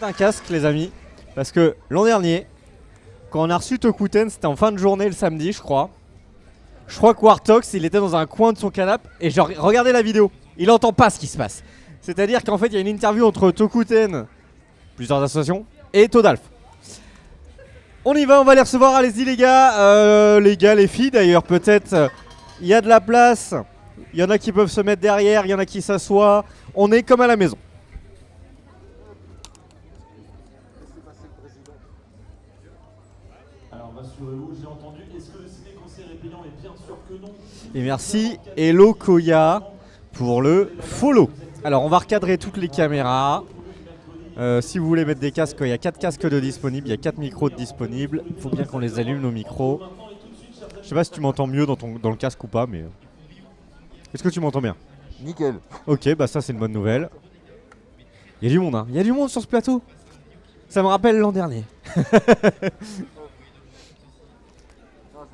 un casque, les amis, parce que l'an dernier, quand on a reçu Tokuten, c'était en fin de journée le samedi, je crois. Je crois que Wartox, il était dans un coin de son canapé et genre, regardez la vidéo, il entend pas ce qui se passe. C'est-à-dire qu'en fait, il y a une interview entre Tokuten, plusieurs associations, et Todalf. On y va, on va les recevoir, allez-y les gars, les filles d'ailleurs, peut-être. Il y a de la place, il y en a qui peuvent se mettre derrière, il y en a qui s'assoient. On est comme à la maison. Alors rassurez-vous, j'ai entendu, est-ce que le ciné-concert est payant? Et bien sûr que non. Et merci Hello Koya pour le follow. Alors on va recadrer toutes les caméras. Si vous voulez mettre des casques, il y a 4 casques de disponibles, il y a 4 micros de disponibles. Il faut bien qu'on les allume nos micros. Je sais pas si tu m'entends mieux dans le casque ou pas, mais... Est-ce que tu m'entends bien? Nickel. Ok, bah ça c'est une bonne nouvelle. Il y a du monde, hein. Il y a du monde sur ce plateau. Ça me rappelle l'an dernier. Non, je vais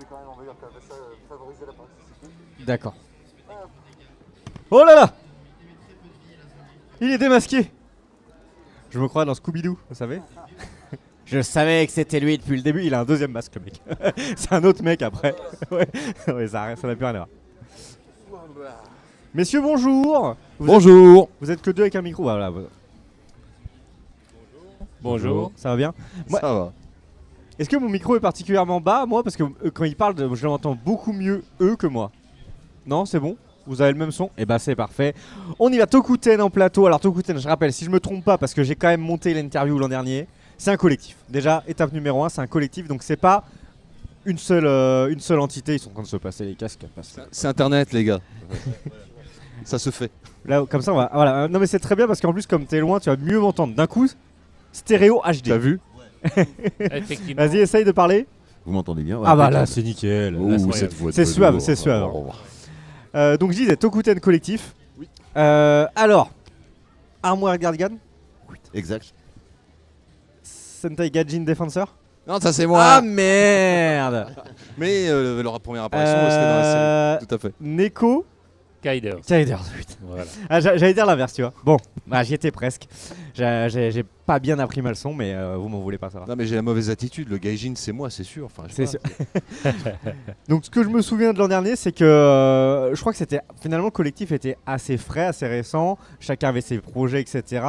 quand même, on va dire que ça favoriser la participation. D'accord. Oh là là! Il est démasqué. Je me crois dans Scooby-Doo, vous savez. Je savais que c'était lui depuis le début. Il a un deuxième masque, le mec. C'est un autre mec après. Ouais, ouais, ça n'a plus rien à voir. Messieurs, bonjour. Bonjour. Vous êtes que deux avec un micro. Voilà. Bonjour. Ça va bien? Ça va. Est-ce que mon micro est particulièrement bas, moi? Parce que quand il parle, je l'entends beaucoup mieux eux que moi. Non, c'est bon? Vous avez le même son? Eh bah c'est parfait. On y va, Tokuten en plateau. Alors Tokuten, je rappelle, si je me trompe pas, parce que j'ai quand même monté l'interview l'an dernier, c'est un collectif. Déjà, étape numéro 1, c'est un collectif, donc c'est pas une seule entité. Ils sont en train de se passer les casques. C'est internet les gars. Ça se fait. Là, comme ça, on va. Voilà. Non mais c'est très bien parce qu'en plus, comme t'es loin, tu vas mieux m'entendre. D'un coup, stéréo HD. T'as vu? Effectivement. Vas-y, essaye de parler. Vous m'entendez bien? Ah bah là, c'est nickel. Ouh, cette voix de C'est suave, velours. c'est suave. Oh. Donc je disais Tokuten collectif. Oui. Alors, Armoire Guardian, Exact. Sentai Gajin Defensor. Non, ça c'est moi. Ah merde. Mais leur première apparition c'était dans la série. Tout à fait. Neko Kaider. Kaider, putain. Voilà. Ah, j'allais dire l'inverse, tu vois. Bon, bah, j'y étais presque. J'ai pas bien appris ma leçon, mais vous m'en voulez pas, ça va. Non mais j'ai la mauvaise attitude. Le gaijin c'est moi, c'est sûr. Enfin, je sais C'est pas. sûr. Donc ce que je me souviens de l'an dernier, c'est que je crois que c'était finalement le collectif était assez frais, assez récent. Chacun avait ses projets, etc.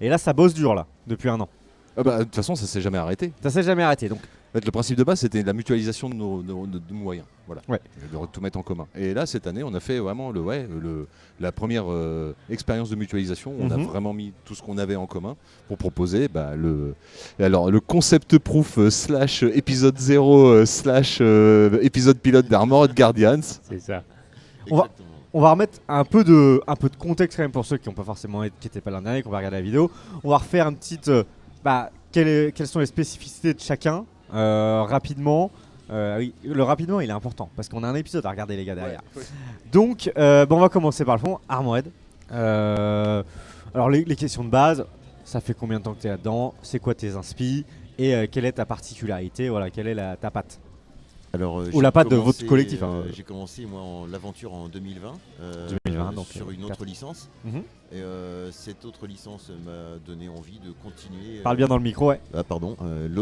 Et là, ça bosse dur là, depuis un an. Ah bah, de toute façon, ça s'est jamais arrêté. Ça s'est jamais arrêté. Donc En fait, le principe de base, c'était la mutualisation de nos moyens. Voilà. Ouais. De tout mettre en commun. Et là, cette année, on a fait vraiment la première expérience de mutualisation. On a vraiment mis tout ce qu'on avait en commun pour proposer le concept proof / épisode 0 / épisode pilote d'Armored Guardians. C'est ça. on va remettre un peu de contexte quand même pour ceux qui n'étaient pas l'an dernier, qui ont pas regardé la vidéo. On va refaire une petite... quelles sont les spécificités de chacun rapidement. Oui, le rapidement il est important parce qu'on a un épisode à regarder les gars derrière. Ouais. Donc on va commencer par le fond. Armored. Alors les questions de base, ça fait combien de temps que tu es là-dedans? C'est quoi tes inspi? Et quelle est ta particularité? Voilà, quelle est ta patte? Alors, Ou la patte de votre collectif, hein. J'ai commencé moi l'aventure en 2020, 2020 donc, sur une autre 4. licence. Et cette autre licence m'a donné envie de continuer. Parle bien dans le micro, ouais. Ah pardon,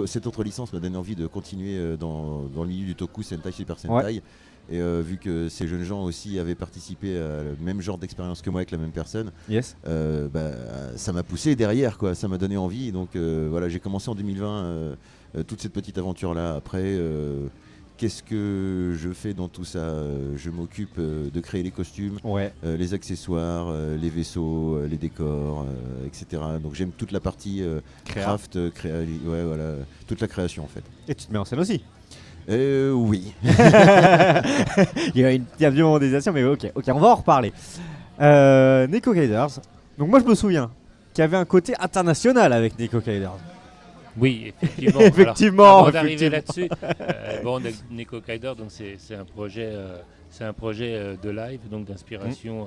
cette autre licence m'a donné envie de continuer dans le milieu du Toku, Sentai, Super Sentai. Ouais. Et vu que ces jeunes gens aussi avaient participé à le même genre d'expérience que moi avec la même personne, Yes. ça m'a poussé derrière, quoi. Ça m'a donné envie. Donc voilà, j'ai commencé en 2020 toute cette petite aventure-là. Après, qu'est-ce que je fais dans tout ça? Je m'occupe de créer les costumes, Ouais. les accessoires, les vaisseaux, les décors, etc. Donc j'aime toute la partie craft, ouais, voilà, toute la création en fait. Et tu te mets en scène aussi. Oui. Il y a une modélisation, mais ok, on va en reparler. Neko Kaiders. Donc moi je me souviens qu'il y avait un côté international avec Neko Kaiders. Oui, effectivement. Effectivement, Alors, avant d'arriver effectivement. là-dessus, Neko Kaider, donc c'est un projet, de live, donc d'inspiration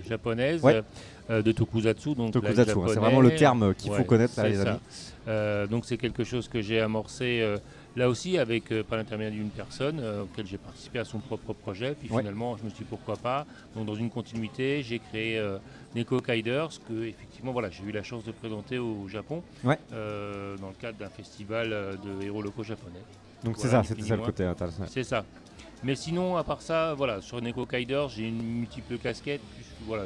japonaise, Ouais. de Tokusatsu, donc live Tokusatsu, hein, c'est japonais. vraiment le terme qu'il faut Ouais, connaître, là, c'est les ça. amis. Donc c'est quelque chose que j'ai amorcé là aussi par l'intermédiaire d'une personne auquel j'ai participé à son propre projet. Puis finalement, je me suis dit pourquoi pas. Donc dans une continuité, j'ai créé Neko Kaiders, que effectivement, voilà, j'ai eu la chance de présenter au Japon dans le cadre d'un festival de héros locaux japonais. Donc Voilà, c'était ça le côté international. C'est ça. Mais sinon, à part ça, voilà, sur Neko Kaiders, j'ai une multiple casquette. Voilà,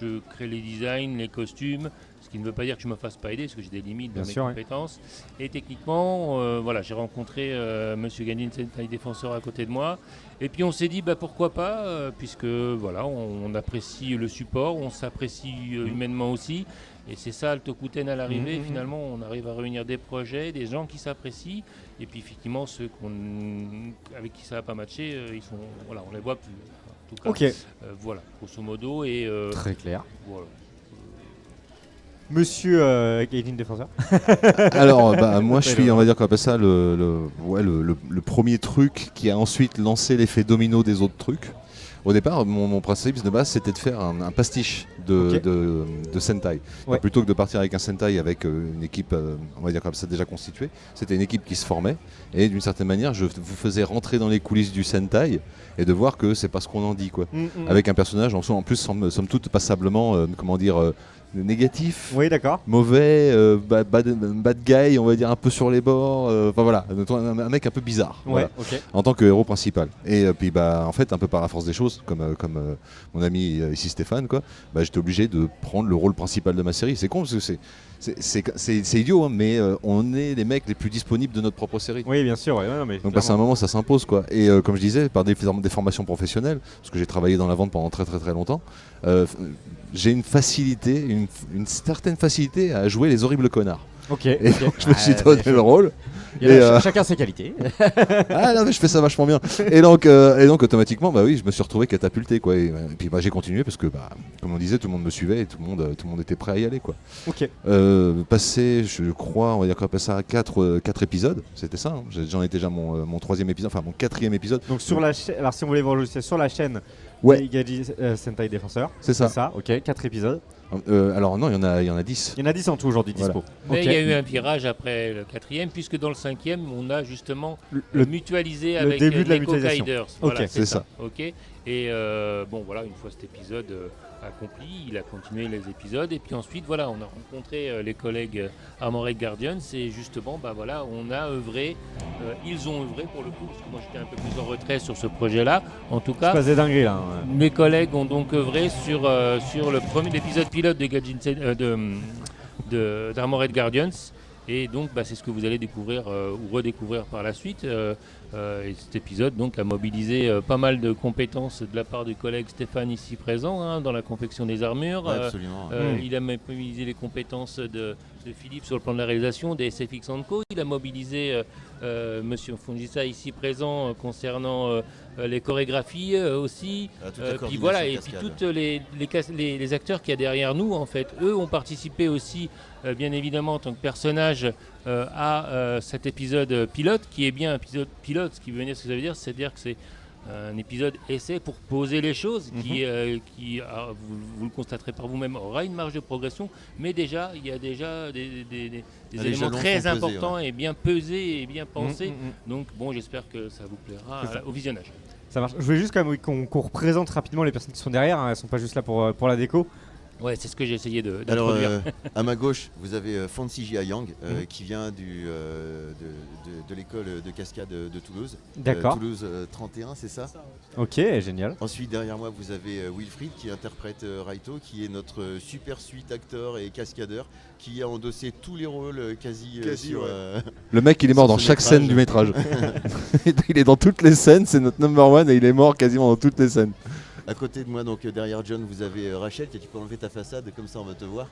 je crée les designs, les costumes, ce qui ne veut pas dire que je me fasse pas aider, parce que j'ai des limites dans mes compétences. Et techniquement, voilà, j'ai rencontré Monsieur Gandhi, Sentai Défenseur à côté de moi. Et puis on s'est dit, pourquoi pas, puisque voilà, on apprécie le support, on s'apprécie humainement aussi. Et c'est ça le Tokuten à l'arrivée, finalement, on arrive à réunir des projets, des gens qui s'apprécient. Et puis effectivement, ceux avec qui ça n'a pas matché, voilà, on les voit plus. En tout cas, voilà, grosso modo. Et, très clair. Voilà. Monsieur Gaijin Défenseur. Alors, moi, je suis, on va dire qu'on appelle ça le premier truc qui a ensuite lancé l'effet domino des autres trucs. Au départ, mon principe de base, c'était de faire un pastiche de Sentai. Donc, plutôt que de partir avec un Sentai avec une équipe, on va dire comme ça, déjà constituée, c'était une équipe qui se formait. Et d'une certaine manière, je vous faisais rentrer dans les coulisses du Sentai et de voir que c'est pas ce qu'on en dit, quoi. Avec un personnage en plus, somme toute, passablement, négatif, d'accord. mauvais, bad guy, on va dire un peu sur les bords, enfin voilà, un mec un peu bizarre, voilà, en tant que héros principal. Et puis en fait, un peu par la force des choses, comme mon ami ici Stéphane, quoi, j'étais obligé de prendre le rôle principal de ma série. C'est con parce que c'est idiot, hein, mais on est les mecs les plus disponibles de notre propre série. Oui, bien sûr. Mais donc c'est un moment, ça s'impose, quoi. Et comme je disais, par des formations professionnelles, parce que j'ai travaillé dans la vente pendant très très très longtemps, j'ai une facilité, une certaine facilité à jouer les horribles connards. Et donc, je me suis donné le rôle. Chacun ses qualités. Ah non, mais je fais ça vachement bien. Et donc automatiquement, oui, je me suis retrouvé catapulté, quoi. Et puis j'ai continué parce que, comme on disait, tout le monde me suivait et tout le monde était prêt à y aller, quoi. Passé, je crois, on va dire qu'on appelle ça 4 épisodes. C'était ça. Hein. J'en étais déjà mon 3e épisode, enfin mon 4e épisode. Donc sur la chaîne, alors si on voulait voir le sur la chaîne, Gaijin Sentai Défenseur. C'est ça. 4 épisodes. Alors non, il y en a 10. Il y en a 10 en tout aujourd'hui dispo. Mais il y a eu un virage après le 4e, puisque dans le 5e, on a justement mutualisé avec début de la Neko mutualisation. Kaiders. Voilà, c'est ça. Et voilà, une fois cet épisode accompli, il a continué les épisodes. Et puis ensuite, voilà, on a rencontré les collègues Armored Guardians et justement, voilà, on a œuvré. Ils ont œuvré pour le coup, parce que moi j'étais un peu plus en retrait sur ce projet-là. En tout cas, c'est dingue là. Mes collègues ont donc œuvré sur l'épisode pilote d'Armored Guardians. Et donc c'est ce que vous allez découvrir ou redécouvrir par la suite. Et cet épisode donc a mobilisé pas mal de compétences de la part du collègue Stéphane ici présent dans la confection des armures. Absolument. Il a mobilisé les compétences de Philippe sur le plan de la réalisation, des SFX &Co. Il a mobilisé Monsieur Fungisa ici présent concernant les chorégraphies aussi. Puis voilà, et puis toutes les acteurs qu'il y a derrière nous, en fait, eux ont participé aussi, bien évidemment, en tant que personnage à cet épisode pilote, qui est bien un épisode pilote. Ce qui veut dire, ce que ça veut dire, c'est-à-dire que c'est un épisode essai pour poser les choses qui vous le constaterez par vous-même, aura une marge de progression, mais déjà il y a déjà des éléments très importants et bien pesés et bien pensés. Donc j'espère que ça vous plaira au visionnage. Ça marche. Je voulais juste quand même qu'on représente rapidement les personnes qui sont derrière, hein. Elles sont pas juste là pour la déco. Ouais, c'est ce que j'ai essayé de Alors, d'introduire. à ma gauche, vous avez Fancy Jia Yang, qui vient de l'école de cascade de Toulouse. D'accord. Toulouse 31, c'est ça ? Ok, génial. Ensuite, derrière moi, vous avez Wilfried qui interprète Raito, qui est notre super suite acteur et cascadeur, qui a endossé tous les rôles quasi sur... Le mec, il est mort dans chaque scène du métrage. Il est dans toutes les scènes, c'est notre number one et il est mort quasiment dans toutes les scènes. À côté de moi, donc derrière John, vous avez Rachel. Tu peux enlever ta façade, comme ça on va te voir.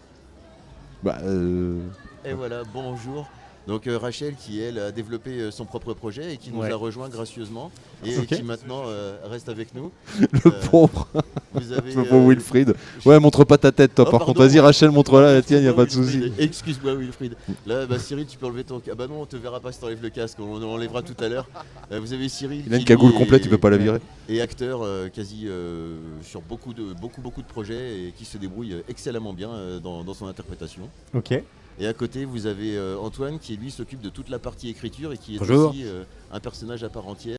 Et voilà, bonjour. Donc Rachel qui elle a développé son propre projet et qui nous a rejoint gracieusement et qui maintenant reste avec nous. Le pauvre. Vous avez, le pauvre Wilfried. Ouais, montre pas ta tête toi, par contre. Vas-y Rachel, montre-la la tienne, y a pas de souci. Excuse-moi Wilfried. Là, Cyril, tu peux enlever ton... Ah bah non, on te verra pas si t'enlèves le casque, on l'enlèvera tout à l'heure. Vous avez Cyril. Il a une cagoule complète, tu peux pas la virer. Et acteur quasi sur beaucoup de projets et qui se débrouille excellemment bien dans son interprétation. Ok. Et à côté, vous avez Antoine qui, lui, s'occupe de toute la partie écriture et qui est Bonjour. aussi un personnage à part entière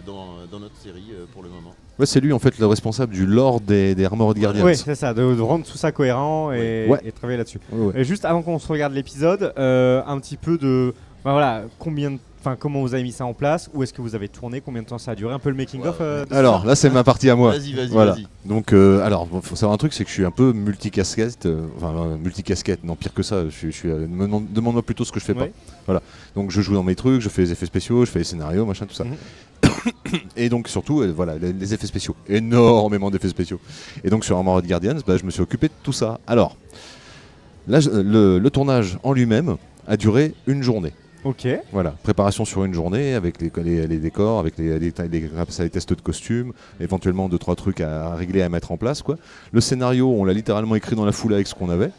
dans notre série pour le moment. Ouais, c'est lui en fait le responsable du lore des Armored Guardians. Oui, c'est ça, de rendre tout ça cohérent et, Ouais. et travailler là-dessus. Ouais, ouais. Et juste avant qu'on se regarde l'épisode, un petit peu de. Bah voilà, comment vous avez mis ça en place, où est-ce que vous avez tourné, combien de temps ça a duré, un peu le making-of de Alors là, c'est ma partie à moi. Vas-y. Voilà. Donc, alors, faut savoir un truc, c'est que je suis un peu multicasquette. Multicasquette, non, pire que ça. Demande-moi plutôt ce que je fais Ouais. pas. Voilà. Donc, je joue dans mes trucs, je fais les effets spéciaux, je fais les scénarios, machin, tout ça. Et donc, surtout, voilà, les effets spéciaux. Énormément d'effets spéciaux. Et donc, sur Armored Guardians, je me suis occupé de tout ça. Alors, là, le tournage en lui-même a duré une journée. Ok. Voilà, préparation sur une journée avec les décors, avec les tests de costumes, éventuellement 2-3 trucs à régler, à mettre en place, quoi. Le scénario, on l'a littéralement écrit dans la foulée avec ce qu'on avait.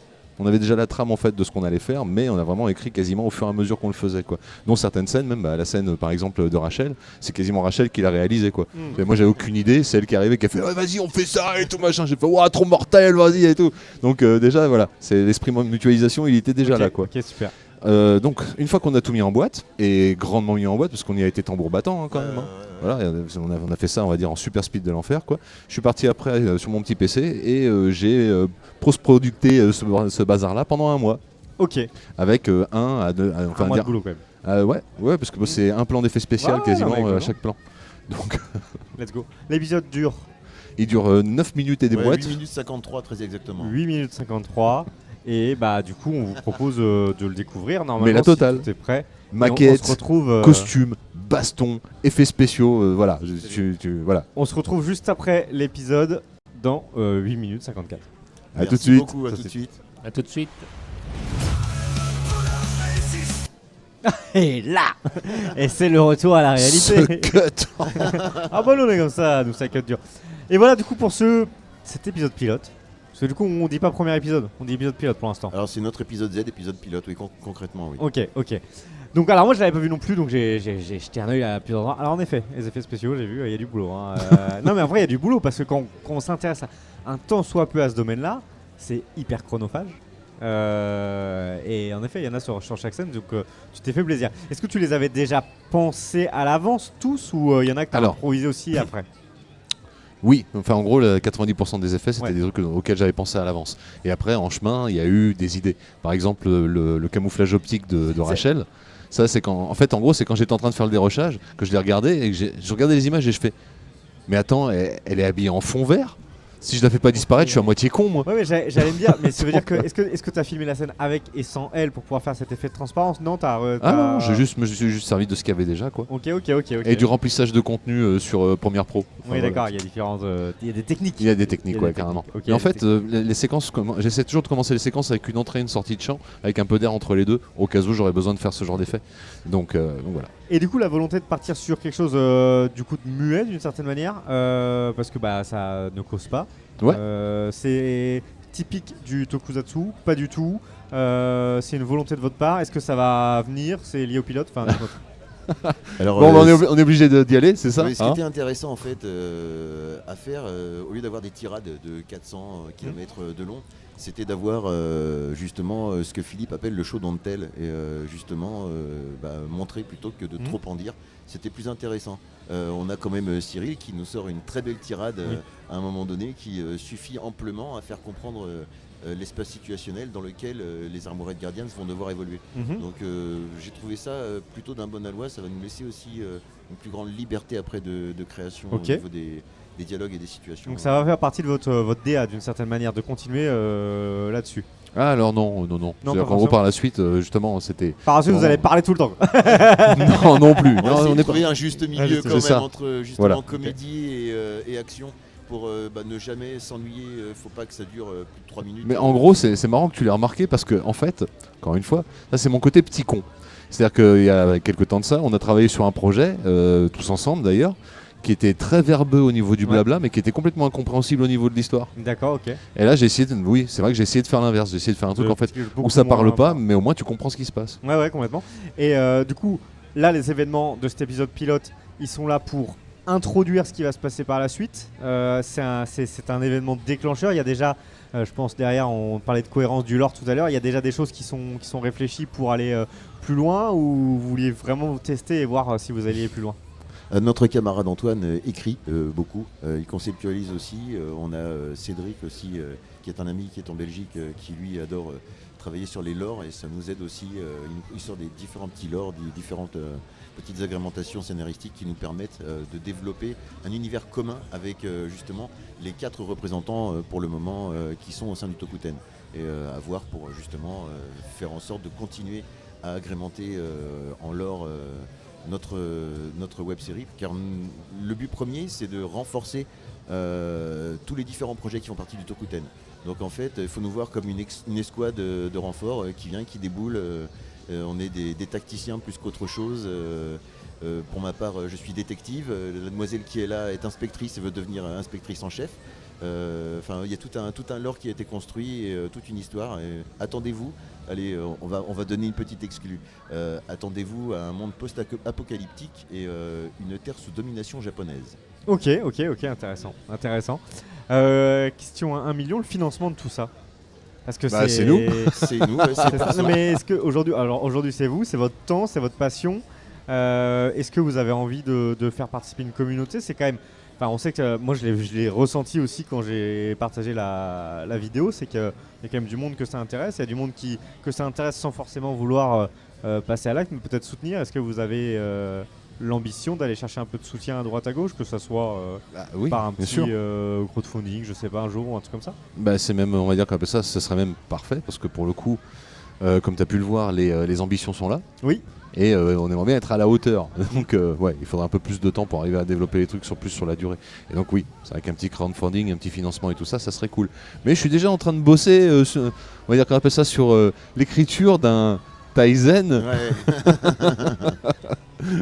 On avait déjà la trame en fait de ce qu'on allait faire, mais on a vraiment écrit quasiment au fur et à mesure qu'on le faisait, quoi. Dont certaines scènes, même la scène par exemple de Rachel, c'est quasiment Rachel qui l'a réalisé, quoi. Et moi j'avais aucune idée, c'est elle qui est arrivée qui a fait ouais, vas-y on fait ça et tout machin. J'ai fait ouah trop mortel, vas-y et tout. Donc déjà voilà, c'est l'esprit de mutualisation, il était déjà Ok, là, quoi. Ok, super. Donc une fois qu'on a tout mis en boîte, et grandement mis en boîte, parce qu'on y a été tambour battant quand même. Voilà, on a fait ça, on va dire, en super speed de l'enfer, quoi. Je suis parti après sur mon petit PC et j'ai post-producté ce bazar-là pendant un mois, Ok. avec un à deux, Un mois de boulot quand même. ouais, parce que c'est un plan d'effet spécial Ouais, quasiment non, mais à chaque plan. Donc Let's go. L'épisode dure il dure 9 minutes et des boîtes. 8 minutes 53 très exactement. 8 minutes 53. Et bah du coup on vous propose de le découvrir normalement. Mais la totale. Si tout est prêt. Et Maquette, on se retrouve costume, baston, effets spéciaux, voilà. Voilà. on se retrouve juste après l'épisode dans 8 minutes 54. À Merci tout de suite. beaucoup, à Ça, tout de c'est- suite. A tout de suite. Et là et c'est le retour à la Ce réalité. cut. Ah bah nous on est comme ça, nous ça cut dur. Et voilà du coup pour cet épisode pilote. Parce que du coup on dit pas premier épisode, on dit épisode pilote pour l'instant. Alors c'est notre épisode Z, épisode pilote, oui, concrètement, oui. Ok. Donc alors moi je l'avais pas vu non plus, donc j'ai jeté un œil à plusieurs endroits. Alors en effet, les effets spéciaux, j'ai vu, il y a du boulot. Hein. Non mais en vrai il y a du boulot parce que quand on s'intéresse un tant soit peu à ce domaine-là, c'est hyper chronophage. Et en effet il y en a sur chaque scène, donc tu t'es fait plaisir. Est-ce que tu les avais déjà pensés à l'avance tous ou il y en a que tu as Alors. improvisé aussi après? Oui, enfin en gros, 90% des effets, c'était Ouais. des trucs auxquels j'avais pensé à l'avance. Et après, en chemin, il y a eu des idées. Par exemple, le camouflage optique de Rachel. Ça, c'est quand, en fait, en gros, c'est quand j'étais en train de faire le dérochage, que je l'ai regardé et que je regardais les images et je fais, mais attends, elle est habillée en fond vert. Si je la fais pas disparaître, je suis à moitié con, moi. Ouais mais j'allais me dire, mais ça veut dire que est-ce que tu as filmé la scène avec et sans elle pour pouvoir faire cet effet de transparence? Non, Ah non, je me suis juste servi de ce qu'il y avait déjà, quoi. Ok. Et du remplissage de contenu sur Premiere Pro. Enfin, Oui voilà. d'accord, il y a différentes, il y a des techniques. Il y a des techniques, Il y a ouais, des carrément. techniques. Ok, Et en il y a fait, des les séquences, j'essaie toujours de commencer les séquences avec une entrée et une sortie de champ, avec un peu d'air entre les deux, au cas où j'aurais besoin de faire ce genre d'effet. Donc voilà. Et du coup, la volonté de partir sur quelque chose du coup de muet d'une certaine manière, parce que bah ça ne cause pas. Ouais. C'est typique du tokusatsu, pas du tout. C'est une volonté de votre part. Est-ce que ça va venir? C'est lié au pilote. Enfin, Alors, Bon, on est obligé d'y aller, c'est ça oui, ce qui hein était intéressant en fait à faire, au lieu d'avoir des tirades de 400 km de long, c'était d'avoir justement ce que Philippe appelle le show don't tell et justement montrer plutôt que de trop en dire. C'était plus intéressant. On a quand même Cyril qui nous sort une très belle tirade à un moment donné qui suffit amplement à faire comprendre l'espace situationnel dans lequel les Armored Guardians vont devoir évoluer. Donc j'ai trouvé ça plutôt d'un bon aloi, ça va nous laisser aussi une plus grande liberté après de création Ok. au niveau des dialogues et des situations. donc ça va faire partie de votre DA d'une certaine manière de continuer là-dessus. Ah alors non. pas C'est-à-dire qu'en forcément. gros par la suite, justement, c'était... Par la suite, vous Non. allez parler tout le temps. non plus. On va Non, essayer on de est trouver pas... un juste Ouais, milieu c'est quand même ça. entre justement Voilà. comédie et action pour ne jamais s'ennuyer. Faut pas que ça dure plus de 3 minutes. Mais en gros, c'est marrant que tu l'aies remarqué parce que, en fait, encore une fois, ça c'est mon côté petit con. C'est-à-dire qu'il y a quelques temps de ça, on a travaillé sur un projet, tous ensemble d'ailleurs, qui était très verbeux au niveau du blabla, mais qui était complètement incompréhensible au niveau de l'histoire. D'accord, ok. Et là, j'ai essayé de... Oui, c'est vrai que j'ai essayé de faire l'inverse. J'ai essayé de faire un truc en fait où ça parle pas, mais au moins tu comprends ce qui se passe. Ouais, complètement. Et du coup, là, les événements de cet épisode pilote, ils sont là pour introduire ce qui va se passer par la suite. C'est un événement déclencheur. Il y a déjà, je pense derrière, on parlait de cohérence du lore tout à l'heure, il y a déjà des choses qui sont réfléchies pour aller plus loin, ou vous vouliez vraiment vous tester et voir si vous alliez plus loin? Notre camarade Antoine écrit beaucoup, il conceptualise aussi. On a Cédric aussi, qui est un ami qui est en Belgique, qui lui adore travailler sur les lores, et ça nous aide aussi. Il sort des différents petits lores, des différentes petites agrémentations scénaristiques qui nous permettent de développer un univers commun avec justement les 4 représentants pour le moment qui sont au sein du Tokuten, et à voir pour justement faire en sorte de continuer à agrémenter en lore notre web série, car le but premier c'est de renforcer tous les différents projets qui font partie du Tokuten. Donc en fait il faut nous voir comme une escouade de renforts qui vient, qui déboule. On est des tacticiens plus qu'autre chose. Pour ma part je suis détective, la demoiselle qui est là est inspectrice et veut devenir inspectrice en chef. Enfin, il y a tout un lore qui a été construit, et toute une histoire. Et attendez-vous, allez, on va donner une petite exclue. Attendez-vous à un monde post-apocalyptique et une terre sous domination japonaise. Ok, intéressant. Question à 1 million, le financement de tout ça. Parce que c'est nous. C'est nous, ouais, c'est pour ça. Mais est-ce que aujourd'hui c'est vous, c'est votre temps, c'est votre passion. Est-ce que vous avez envie de faire participer une communauté? C'est quand même. Enfin, on sait que moi je l'ai ressenti aussi quand j'ai partagé la vidéo, c'est qu'il y a quand même du monde que ça intéresse, il y a du monde que ça intéresse sans forcément vouloir passer à l'acte, mais peut-être soutenir. Est-ce que vous avez l'ambition d'aller chercher un peu de soutien à droite à gauche, que ça soit oui, par un bien petit sûr. crowdfunding, je sais pas, un jour ou un truc comme ça? C'est même, on va dire qu'après ça, ce serait même parfait, parce que pour le coup, comme tu as pu le voir, les ambitions sont là. Oui. Et on aimerait bien être à la hauteur. Donc ouais, il faudra un peu plus de temps pour arriver à développer les trucs plus sur la durée. Et donc oui, c'est avec un petit crowdfunding, un petit financement et tout ça, ça serait cool. Mais je suis déjà en train de bosser, on va dire qu'on appelle ça, sur l'écriture d'un Tizen. Ouais.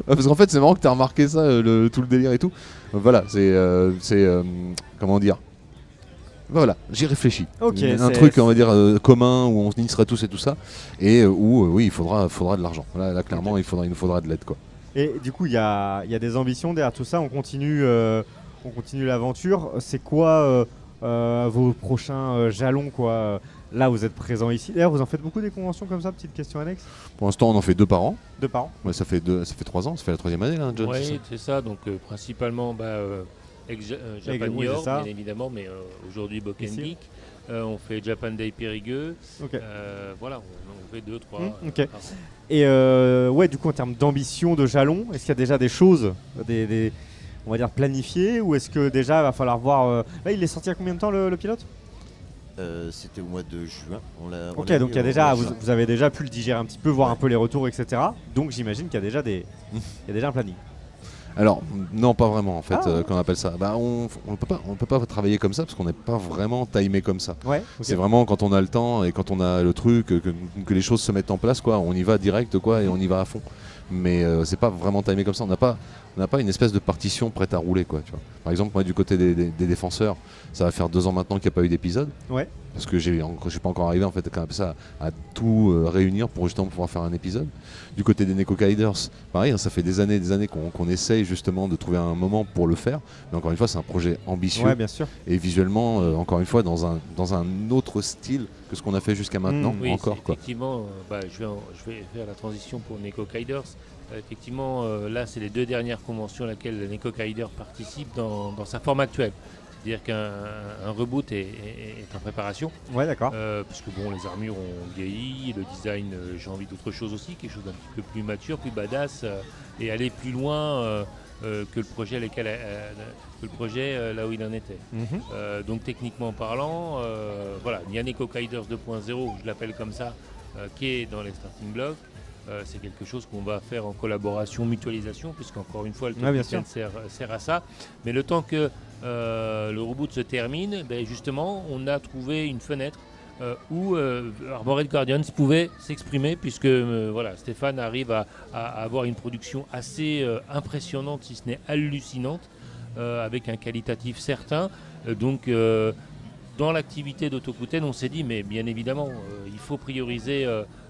Parce qu'en fait c'est marrant que tu as remarqué ça, tout le délire et tout. Voilà, c'est comment dire. Voilà, j'y réfléchis. Ok, un truc, on va dire, commun, où on y sera tous et tout ça, et où, oui, il faudra de l'argent. Là clairement, Ok. il nous faudra de l'aide, quoi. Et du coup, il y a des ambitions derrière tout ça. On continue l'aventure. C'est quoi vos prochains jalons, quoi? Là, vous êtes présent ici. D'ailleurs, vous en faites beaucoup des conventions comme ça? Petite question annexe. Pour l'instant, on en fait 2 par an. 2 par an. Ouais, ça fait 3 ans, ça fait la 3e année, là, John. c'est ça Oui, c'est ça. Donc principalement Japan oui, York, c'est ça. bien évidemment, mais aujourd'hui Boken Ici. Geek. On fait Japan Day Périgueux. Ok. Voilà, on fait 2-3. Ok. Et ouais, du coup, en termes d'ambition, de jalons, est-ce qu'il y a déjà des choses, on va dire planifiées, ou est-ce que déjà il va falloir voir. Là, il est sorti il y a combien de temps le pilote? C'était au mois de juin. Ok, donc il y a déjà, vous avez déjà pu le digérer un petit peu, voir un peu les retours, etc. Donc j'imagine qu'il y a déjà il y a déjà un planning. Alors, non, pas vraiment, en fait, Ah. quand on appelle ça. On peut pas travailler comme ça, parce qu'on n'est pas vraiment timé comme ça. Ouais. C'est vraiment quand on a le temps et quand on a le truc, que les choses se mettent en place, quoi. On y va direct, quoi, et on y va à fond. Mais c'est pas vraiment timé comme ça. On n'a pas une espèce de partition prête à rouler, quoi. Tu vois. Par exemple, moi, du côté des défenseurs, ça va faire 2 ans maintenant qu'il n'y a pas eu d'épisode. Ouais. Parce que je suis pas encore arrivé, en fait, comme ça, à tout réunir pour justement pouvoir faire un épisode. Du côté des Neko Kaiders, pareil, hein, ça fait des années qu'on essaye justement de trouver un moment pour le faire. Mais encore une fois, c'est un projet ambitieux. Ouais, bien sûr. Et visuellement, encore une fois, dans un autre style que ce qu'on a fait jusqu'à maintenant, Oui, encore, quoi. effectivement, je vais faire la transition pour Neko Kaiders. Effectivement, là, c'est les 2 dernières conventions à laquelle Neko Kaider participe dans sa forme actuelle. C'est-à-dire qu'un reboot est en préparation. Ouais, d'accord. Parce que bon, les armures ont vieilli, le design, j'ai envie d'autre chose aussi, quelque chose d'un petit peu plus mature, plus badass, et aller plus loin que le projet, là où il en était. Donc techniquement parlant, voilà, il y a Neko Kaiders 2.0, je l'appelle comme ça, qui est dans les starting blocks. C'est quelque chose qu'on va faire en collaboration, mutualisation, puisqu'encore une fois, le Ouais, bien Tokuten sert à ça. Mais le temps que le reboot se termine, justement, on a trouvé une fenêtre où Armored Guardians pouvait s'exprimer, puisque voilà, Stéphane arrive à avoir une production assez impressionnante, si ce n'est hallucinante, avec un qualitatif certain. Donc, dans l'activité d'Otokuten, on s'est dit, mais bien évidemment, il faut prioriser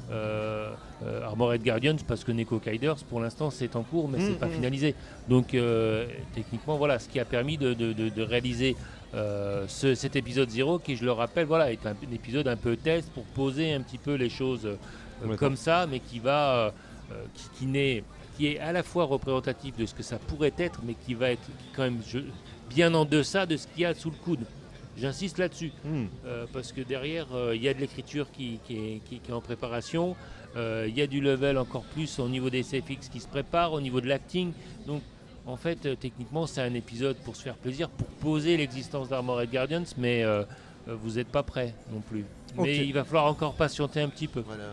Armored Guardians, parce que Neko Kiders, pour l'instant, c'est en cours, mais c'est pas finalisé. Donc, techniquement, voilà, ce qui a permis de réaliser cet épisode 0, qui, je le rappelle, voilà, est un épisode un peu test pour poser un petit peu les choses comme ça, mais qui va, qui est à la fois représentatif de ce que ça pourrait être, mais qui va être quand même bien en deçà de ce qu'il y a sous le coude. J'insiste là-dessus, parce que derrière, il y a de l'écriture qui est en préparation, il y a du level encore plus au niveau des CFX qui se prépare, au niveau de l'acting. Donc, en fait, techniquement, c'est un épisode pour se faire plaisir, pour poser l'existence d'Armored Guardians, mais vous n'êtes pas prêts non plus. Mais il va falloir encore patienter un petit peu. Voilà.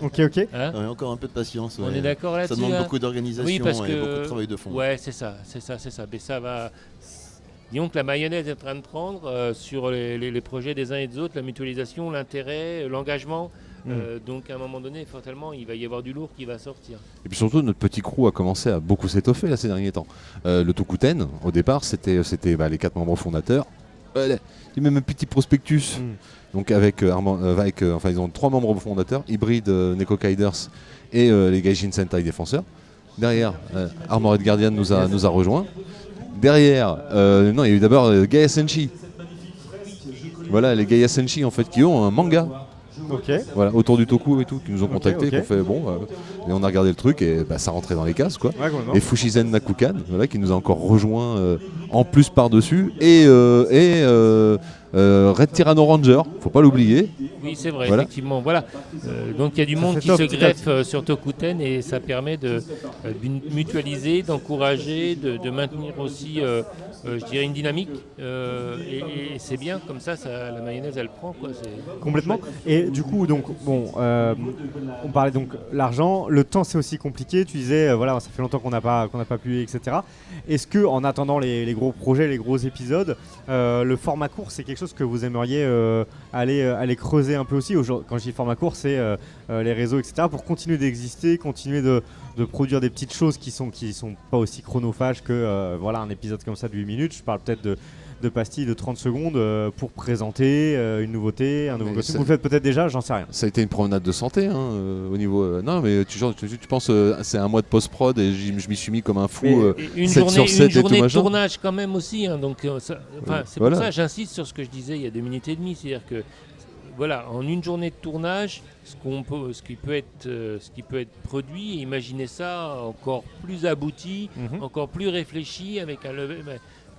Ok. Hein, Ouais, encore un peu de patience. on ouais. est d'accord là-dessus. Ça demande hein beaucoup d'organisation Oui, parce et que beaucoup de travail de fond. Ouais, c'est ça. Mais ça va. Disons que la mayonnaise est en train de prendre sur les projets des uns et des autres, la mutualisation, l'intérêt, l'engagement. Donc à un moment donné, fatalement, il va y avoir du lourd qui va sortir. Et puis surtout, notre petit crew a commencé à beaucoup s'étoffer là, ces derniers temps. Le Tokuten, au départ, c'était les 4 membres fondateurs. Il y a même un petit prospectus. Donc enfin, ils ont 3 membres fondateurs, Hybrid, Neko Kiders et les Gaijin Sentai Défenseurs. Derrière, Armored Guardian nous a rejoints. Derrière, non, il y a eu d'abord Gaia Senshi. Voilà, les Gaia Senshi en fait qui ont un manga. Ok. Voilà, autour du Toku et tout, qui nous ont contactés, ok. qu'on fait et on a regardé le truc et ça rentrait dans les cases quoi. Ouais, complètement. Et Fushizen Nakukan, voilà, qui nous a encore rejoint en plus par-dessus, et Red Tyranno Ranger, faut pas l'oublier. Oui, c'est vrai, Voilà. effectivement. Voilà. Donc il y a du monde qui se greffe sur Tokuten et ça permet de mutualiser, d'encourager, de maintenir aussi, je dirais, une dynamique. Et c'est bien, comme ça, la mayonnaise, elle prend. Quoi. Complètement. Et du coup, donc, bon, on parlait donc l'argent, le temps c'est aussi compliqué. Tu disais, voilà, ça fait longtemps qu'on n'a pas publié, etc. Est-ce que, en attendant les gros projets, les gros épisodes, le format court, c'est quelque chose que vous aimeriez aller creuser un peu aussi? Quand je dis format court, c'est les réseaux, etc. Pour continuer d'exister, continuer de produire des petites choses qui sont pas aussi chronophages que voilà, un épisode comme ça de 8 minutes. Je parle peut-être de pastilles de 30 secondes pour présenter une nouveauté, un nouveau Mais costume. ça- Vous le faites peut-être déjà, j'en sais rien. Ça a été une promenade de santé au niveau. Non, mais tu penses, c'est un mois de post-prod et je m'y suis mis comme un fou. Et une 7 sur 7 et tout journée de machin. tournage quand même aussi. Hein, donc, c'est Voilà. pour ça que j'insiste sur ce que je disais il y a 2 minutes et demie. C'est-à-dire que voilà, en une journée de tournage, ce qui peut être produit, et imaginez ça encore plus abouti, encore plus réfléchi, avec un level.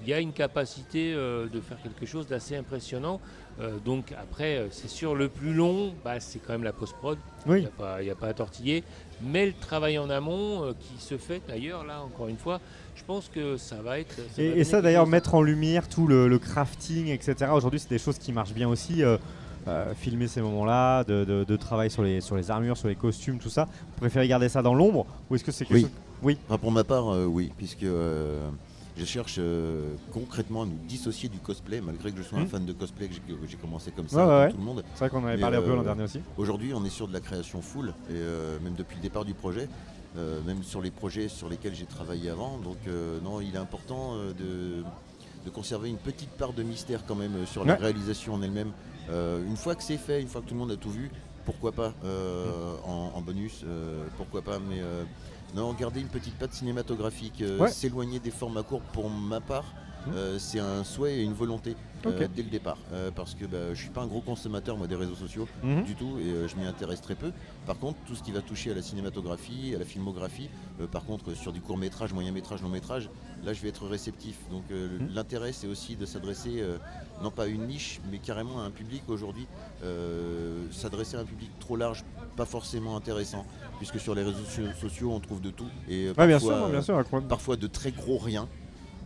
Il y a une capacité de faire quelque chose d'assez impressionnant. Donc après, c'est sûr, le plus long, c'est quand même la post-prod. Oui. Il n'y a pas à tortiller. Mais le travail en amont qui se fait d'ailleurs, là, encore une fois, je pense que ça va être... Et ça d'ailleurs, mettre en lumière tout le crafting, etc. Aujourd'hui, c'est des choses qui marchent bien aussi. Filmer ces moments-là, de travail sur les armures, sur les costumes, tout ça. Vous préférez garder ça dans l'ombre ou est-ce que c'est quelque chose... Oui. Enfin, pour ma part, oui, puisque je cherche concrètement à nous dissocier du cosplay, malgré que je sois un fan de cosplay, que j'ai commencé comme ça, Ouais. comme tout le monde. C'est vrai qu'on avait Mais, parlé un peu l'an dernier aussi. Aujourd'hui, on est sur de la création full, et même depuis le départ du projet, même sur les projets sur lesquels j'ai travaillé avant. Donc, non, il est important de conserver une petite part de mystère quand même sur la réalisation en elle-même. Une fois que c'est fait, une fois que tout le monde a tout vu, pourquoi pas en bonus, pourquoi pas, mais non, garder une petite patte cinématographique, s'éloigner des formats courts pour ma part, c'est un souhait et une volonté dès le départ, parce que je suis pas un gros consommateur moi des réseaux sociaux du tout, et je m'y intéresse très peu. Par contre, tout ce qui va toucher à la cinématographie, à la filmographie, par contre sur du court métrage, moyen métrage, long métrage, là je vais être réceptif. Donc l'intérêt c'est aussi de s'adresser non pas à une niche mais carrément à un public aujourd'hui, s'adresser à un public trop large, pas forcément intéressant, puisque sur les réseaux sociaux on trouve de tout, et Bien sûr. parfois de très gros rien.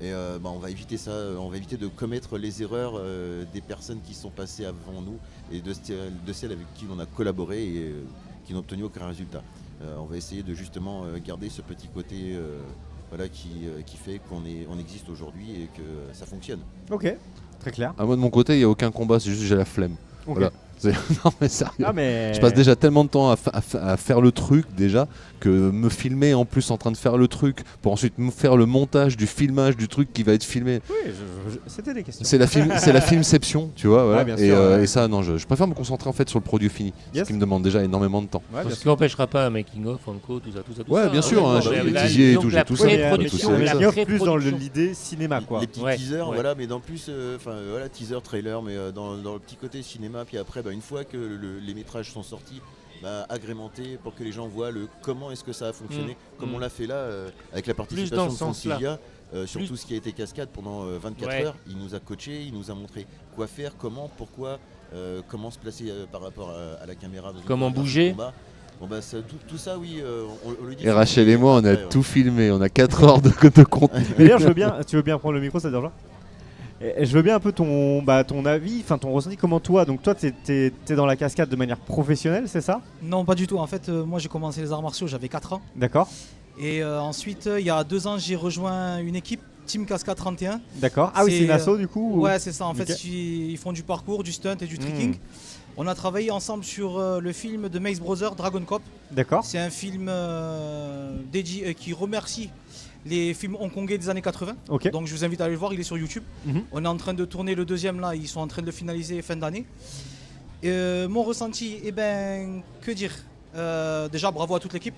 Et on va éviter ça, on va éviter de commettre les erreurs des personnes qui sont passées avant nous et de celles avec qui l'on a collaboré et qui n'ont obtenu aucun résultat. On va essayer de justement garder ce petit côté qui fait qu'on existe aujourd'hui et que ça fonctionne. Ok, très clair. Moi de mon côté, il n'y a aucun combat, c'est juste j'ai la flemme. Ok. Voilà. Non mais sérieux. Ah, mais... Je passe déjà tellement de temps à faire le truc déjà que me filmer en plus en train de faire le truc pour ensuite me faire le montage du filmage du truc qui va être filmé. Oui, c'était des questions. C'est la filmception, tu vois. Voilà. Ouais, bien sûr, et ça, non, je préfère me concentrer en fait sur le produit fini, Yes. ce qui me demande déjà énormément de temps. Ouais, bien Ce qui n'empêchera pas un making-of, Anco, tout ça. Ouais, bien sûr, hein, j'ai la- utilisé donc tout, la j'ai tout ça. pré-production, Ouais, la mais plus dans pré-production. l'idée cinéma, quoi. Les petits Ouais, teasers, ouais. voilà, mais dans plus, voilà, teaser, trailer, mais dans le petit côté cinéma, puis après, une fois que les métrages sont sortis, agrémentés pour que les gens voient comment est-ce que ça a fonctionné, comme on l'a fait là, avec la dans participation ce de sens-là. Francilia, sur Plus- tout ce qui a été cascade pendant 24 Ouais. heures. Il nous a coaché, il nous a montré quoi faire, comment, pourquoi, comment se placer par rapport à la caméra. Dans une Comment chorégraphie bouger. de combat. Bon, tout ça, oui, on le dit. Et Rachel et moi, on a Après, tout filmé, on a 4 heures de contenu. Mais d'ailleurs, tu veux bien prendre le micro, ça te dérange pas ? Et je veux bien un peu ton avis, enfin ton ressenti. Comment toi, donc toi, t'es dans la cascade de manière professionnelle, c'est ça ? Non, pas du tout. En fait, moi j'ai commencé les arts martiaux, j'avais 4 ans. D'accord, Et ensuite, il y a 2 ans, j'ai rejoint une équipe, Team Cascade 31. d'accord. Ah oui, c'est une asso du coup ou- Ouais, c'est ça. En fait, Ok. ils font du parcours, du stunt et du tricking. On a travaillé ensemble sur le film de Mace Brothers, Dragon Cop. D'accord. C'est un film dédié qui remercie les films hongkongais des années 80. Ok. Donc je vous invite à aller le voir, il est sur YouTube. Mhm. On est en train de tourner le deuxième là, ils sont en train de le finaliser fin d'année. Mon ressenti, que dire déjà bravo à toute l'équipe.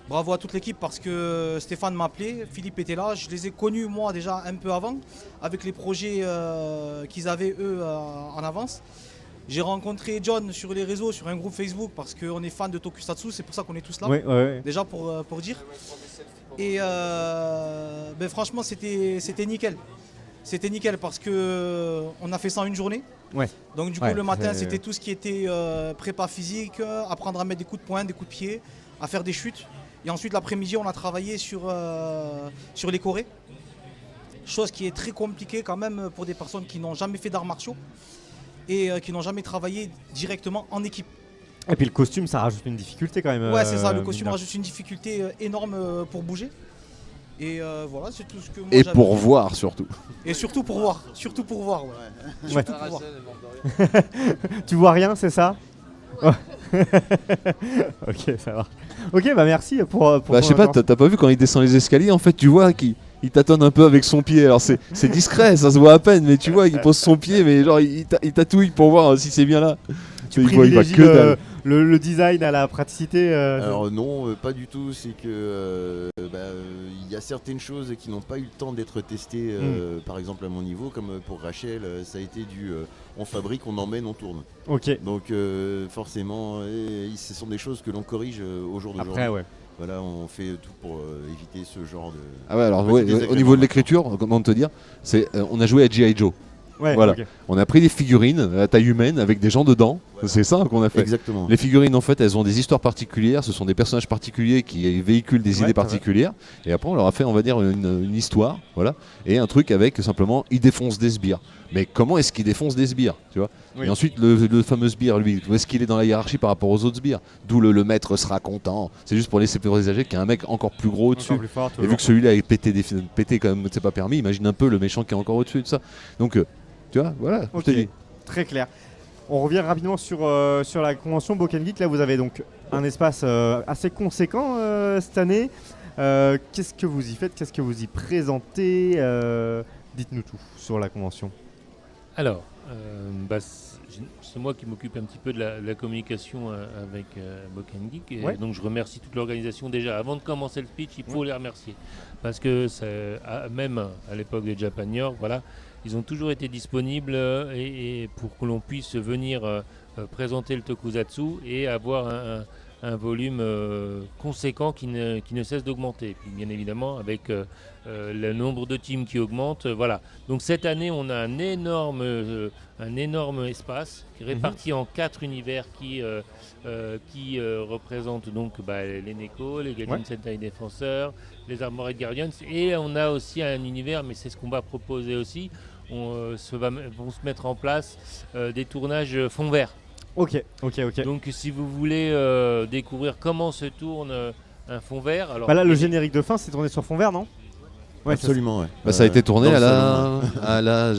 Bravo à toute l'équipe parce que Stéphane m'a appelé, Philippe était là, je les ai connus moi déjà un peu avant avec les projets qu'ils avaient eux en avance. J'ai rencontré John sur les réseaux, sur un groupe Facebook parce qu'on est fan de Tokusatsu, c'est pour ça qu'on est tous là. Oui, ouais. Déjà pour dire. Et franchement c'était nickel. C'était nickel parce que on a fait ça en une journée. Ouais. Donc du coup Ouais, le matin c'est- c'était tout ce qui était prépa physique, apprendre à mettre des coups de poing, des coups de pied, à faire des chutes. Et ensuite l'après-midi on a travaillé sur les chorés. Chose qui est très compliquée quand même pour des personnes qui n'ont jamais fait d'arts martiaux et qui n'ont jamais travaillé directement en équipe. Et puis le costume, ça rajoute une difficulté quand même. Ouais, c'est ça, le costume mine de- rajoute une difficulté énorme pour bouger. Et voilà, c'est tout ce que moi Et j'avais. pour voir surtout. Et surtout pour voir, ouais. Ouais. Surtout pour voir. Tu vois rien, c'est ça ? Ouais. Ok, ça va. Ok, bah merci pour. Bah, je sais pas, t'as pas vu quand il descend les escaliers, en fait, tu vois qu'il tâtonne un peu avec son pied. Alors c'est discret, ça se voit à peine, mais tu vois, il pose son pied, mais genre il tatouille pour voir si c'est bien là. Tu il voit privilégies que dalle. le design à la praticité. Alors non, pas du tout. C'est que il y a certaines choses qui n'ont pas eu le temps d'être testées, par exemple à mon niveau, comme pour Rachel, ça a été on fabrique, on emmène, on tourne. Ok. Donc forcément, ce sont des choses que l'on corrige au jour d'aujourd'hui. Après, ouais. Voilà, on fait tout pour éviter ce genre de. Ah ouais, alors Ouais, ouais, c'est des au niveau de agréments. l'écriture, comment te dire, on a joué à G.I. Joe. Ouais, Voilà. ok. On a pris des figurines à taille humaine avec des gens dedans. Voilà. C'est ça qu'on a fait. Exactement. Les figurines, en fait, elles ont des histoires particulières. Ce sont des personnages particuliers qui véhiculent des Ouais, idées c'est vrai. particulières. Et après, on leur a fait, on va dire, une histoire, voilà, et un truc avec simplement, ils défoncent des sbires. Mais comment est-ce qu'ils défoncent des sbires, tu vois? Oui. Et ensuite, le fameux sbire, lui, où est-ce qu'il est dans la hiérarchie par rapport aux autres sbires? D'où le maître sera content. C'est juste pour laisser présager qu'il y a un mec encore plus gros au-dessus. Encore plus fort, Et vu que celui-là est pété quand même, c'est pas permis, imagine un peu le méchant qui est encore au-dessus de ça. Donc, tu vois, voilà, Ok. je te dis. Très clair. On revient rapidement sur la convention Boken Geek. Là, vous avez donc un espace assez conséquent cette année. Qu'est-ce que vous y faites? Qu'est-ce que vous y présentez? Dites-nous tout sur la convention. Alors, c'est moi qui m'occupe un petit peu de la communication avec Boken Geek. Et Ouais. donc je remercie toute l'organisation déjà. Avant de commencer le speech, il faut les remercier. Parce que même à l'époque des Japaniors, voilà, ils ont toujours été disponibles et pour que l'on puisse venir présenter le tokusatsu et avoir un volume conséquent qui ne cesse d'augmenter. Et puis bien évidemment avec le nombre de teams qui augmente, voilà. Donc cette année on a un énorme espace qui est réparti en 4 univers qui représentent donc les Neko, les Gaiden Sentai Défenseurs, les Armored Guardians, et on a aussi un univers, mais c'est ce qu'on va proposer aussi, vont se mettre en place des tournages fond vert. Ok. Donc si vous voulez découvrir comment se tourne un fond vert, alors Bah là, le générique de fin, c'est tourné sur fond vert, non? Ouais, Absolument, ouais. Bah, ça a été tourné dans à le la, salon, à la.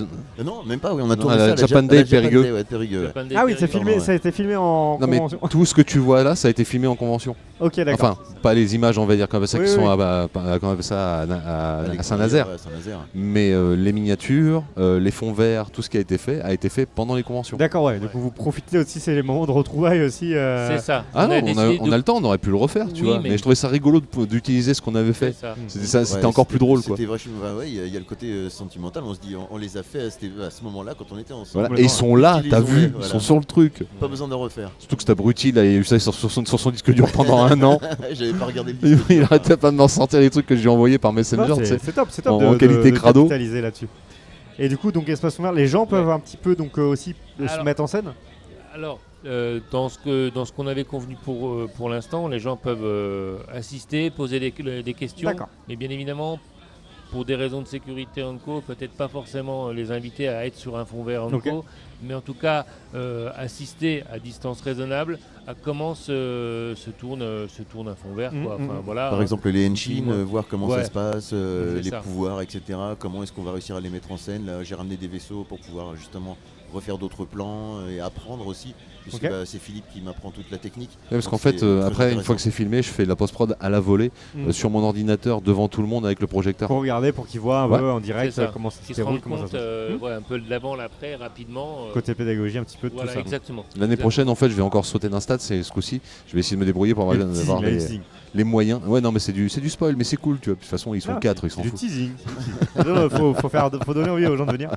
Non, même pas, oui, on a Non, tourné à la ça Japan Day Périgueux. Day, ouais, Périgueux, ouais. Japan Day Ah oui, Périgueux. ouais. ça a été filmé en Non mais convention. tout ce que tu vois là, ça a été filmé en convention. Ok, d'accord. Enfin, pas les images, on va dire comme ça, Oui, qui sont oui. comme ça à Alexandrie, Saint-Nazaire. ouais, Saint-Nazaire. Mais les miniatures, les fonds verts, tout ce qui a été fait pendant les conventions. D'accord, ouais. Donc vous profitez aussi, c'est les moments de retrouvailles aussi. C'est ça. Ah non, décidé on a le temps, on aurait pu le refaire, tu Oui, vois. mais- Mais je trouvais ça rigolo d'utiliser ce qu'on avait C'est fait. ça. C'était Ouais, encore plus drôle, quoi. C'était vachement, ouais, il y a le côté sentimental. On se dit, on les a fait à ce moment-là quand on était ensemble. Voilà. Complètement, Et ils sont là, t'as Utilisons-les, vu, ils voilà. sont sur le truc. Pas besoin de refaire. Surtout que cet abruti, là, il a eu ça sur son disque dur pendant un an. J'avais pas regardé le disque. Il arrêtait pas de m'en sortir les trucs que je lui ai envoyés par Messenger, tu sais. C'est top En qualité crado. capitaliser là-dessus. Et du coup, donc espace ouvert, les gens peuvent un petit peu donc aussi se Alors- mettre en scène. Alors, dans ce qu'on avait convenu pour l'instant, les gens peuvent assister, poser des questions. D'accord. Mais bien évidemment, pour des raisons de sécurité en co, peut-être pas forcément les inviter à être sur un fond vert en Ok. co, mais en tout cas assister à distance raisonnable à comment se tourne un fond vert. Quoi. Mhm. Enfin, voilà, Par exemple, les Henshin, Dis-moi. voir comment Ouais. ça se passe, C'est les ça. pouvoirs, etc. Comment est-ce qu'on va réussir à les mettre en scène. Là, j'ai ramené des vaisseaux pour pouvoir justement refaire d'autres plans et apprendre aussi. Puisque Ok. c'est Philippe qui m'apprend toute la technique. Ouais, parce Donc qu'en fait, c'est très après, une fois intéressant. que c'est filmé, je fais la post-prod à la volée, Mhm. sur mon ordinateur, devant tout le monde, avec le projecteur. Pour regarder, pour qu'ils voient un Ouais. peu en direct C'est ça. comment ça se qui se déroule, rendent comment ça compte se passe. ouais, un peu de l'avant, l'après, rapidement. Côté pédagogie, un petit peu de voilà, tout ça. exactement. L'année prochaine, en fait, je vais encore sauter d'un stade, c'est ce coup-ci. Je vais essayer de me débrouiller pour Et le avoir teasing, le les, teasing. les moyens. Ouais, non, mais c'est du spoil, mais c'est cool, tu vois. De toute façon, ils sont Ah, 4, ils s'en Du foutent. teasing. faut donner envie aux gens de venir.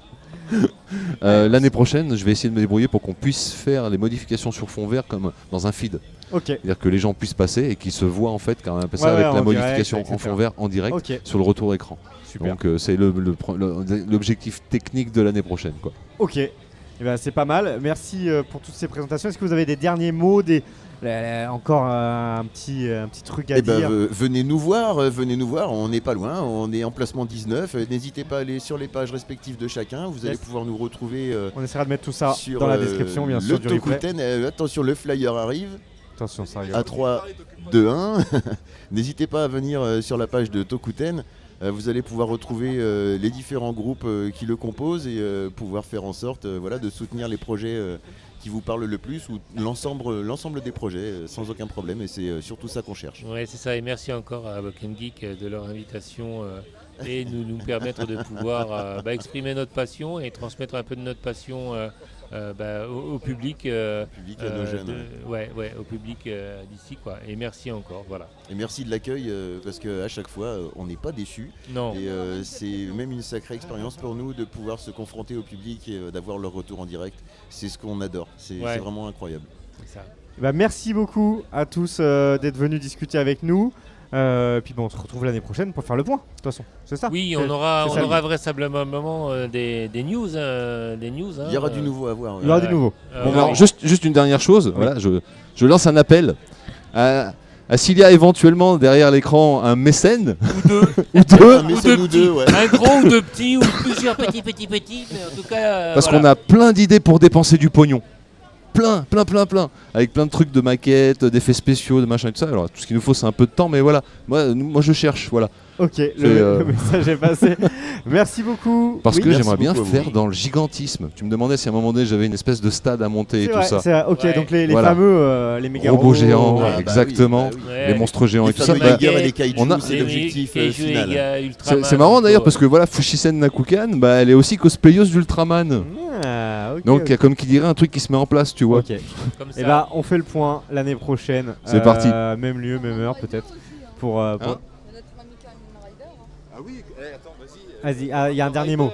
L'année prochaine, je vais essayer de me débrouiller pour qu'on puisse faire les modifications sur fond vert comme dans un feed. Ok. C'est-à-dire que les gens puissent passer et qu'ils se voient en fait quand même ça Ouais, avec ouais, la en direct, modification etc. en fond vert en direct Ok. sur le retour écran. Super. Donc c'est l'objectif technique de l'année prochaine, quoi. Ok. Eh ben, c'est pas mal. Merci pour toutes ces présentations. Est-ce que vous avez des derniers mots, encore un petit truc à Eh ben, dire venez nous voir, on n'est pas loin, on est emplacement 19. N'hésitez pas à aller sur les pages respectives de chacun, vous allez Yes. pouvoir nous retrouver On essaiera de mettre tout ça sur dans la description, bien sûr, le du replay. Tokuten. Attention, le flyer arrive Attention, ça arrive. à 3, 2, 1. N'hésitez pas à venir sur la page de Tokuten. Vous allez pouvoir retrouver les différents groupes qui le composent et pouvoir faire en sorte voilà, de soutenir les projets qui vous parlent le plus ou l'ensemble des projets sans aucun problème. Et c'est surtout ça qu'on cherche. Ouais, c'est ça. Et merci encore à Buck and Geek de leur invitation et nous permettre de pouvoir exprimer notre passion et transmettre un peu de notre passion au public. Public, à nos jeunes. Ouais, au public d'ici, quoi. Et merci encore. Voilà. Et merci de l'accueil parce qu'à chaque fois, on n'est pas déçus. Non. Et c'est même une sacrée expérience pour nous de pouvoir se confronter au public et d'avoir leur retour en direct. C'est ce qu'on adore. C'est vraiment incroyable. C'est ça. Merci beaucoup à tous d'être venus discuter avec nous. Puis on se retrouve l'année prochaine pour faire le point. De toute façon, c'est ça. Oui, C'est- on aura c'est ça. vraisemblablement des news. Il y aura du nouveau à voir. Il y aura du nouveau. Bon, Bon, Alors, bah, juste une dernière chose, voilà, je lance un appel à s'il y a éventuellement derrière l'écran un mécène ou deux. ou deux, Mais Ou c'est deux nous petits. deux, ouais. Un gros ou deux petits ou plusieurs petits, mais en tout cas. parce voilà. qu'on a plein d'idées pour dépenser du pognon. Plein, avec plein de trucs de maquettes, d'effets spéciaux, de machin et tout ça. Alors tout ce qu'il nous faut c'est un peu de temps, mais voilà, moi je cherche, voilà. Ok, le message est passé. Merci beaucoup. Parce Oui, que merci j'aimerais bien beaucoup à vous. faire dans le gigantisme. Tu me demandais si à un moment donné j'avais une espèce de stade à monter et c'est tout vrai, ça. c'est vrai. Ok, Ouais. donc les Voilà. fameux, les méga Robots géants, Ah, bah oui, exactement. bah oui. Ouais. Les monstres géants et Les tout ça. fameux bah, Tiger et les kaiju, on a- c'est l'objectif Et final. c'est marrant d'ailleurs parce que voilà, Fushisen Nakukan, bah, elle est aussi cosplayeuse d'Ultraman. Ah, ok, Donc il y a ok. comme qui dirait un truc qui se met en place, tu vois. Ok. Comme ça. Et bah, on fait le point l'année prochaine. C'est parti. Même lieu, même heure peut-être. Pour. Hein Notre ami Kamen Rider. Ah oui, attends, vas-y. Vas-y, il y a un dernier mot.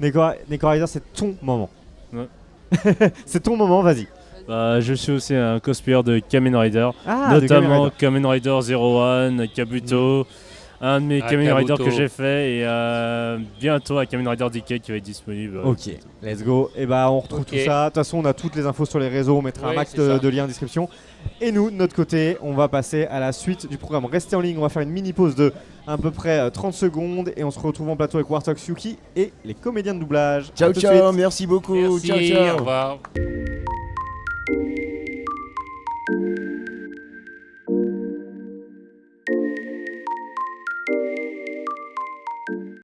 Neko Rider, c'est ton moment. Ouais. C'est ton moment, vas-y. Bah, je suis aussi un cosplayer de Kamen Rider, Ah, de Kamen notamment Rider. Kamen Rider 01, Kabuto, un de mes Ah, Kamen Rider Kabuto. que j'ai fait et bientôt un Kamen Rider DK qui va être disponible. Ok, let's go. Et bah, on retrouve Ok. tout ça. De toute façon, on a toutes les infos sur les réseaux. On mettra un Ouais, max c'est de, ça. de liens en description. Et nous, de notre côté, on va passer à la suite du programme. Restez en ligne. On va faire une mini pause de à peu près 30 secondes. Et on se retrouve en plateau avec Warthog Yuki et les comédiens de doublage. Ciao, À tout de ciao, suite. merci beaucoup. Merci, Ciao, ciao. au revoir.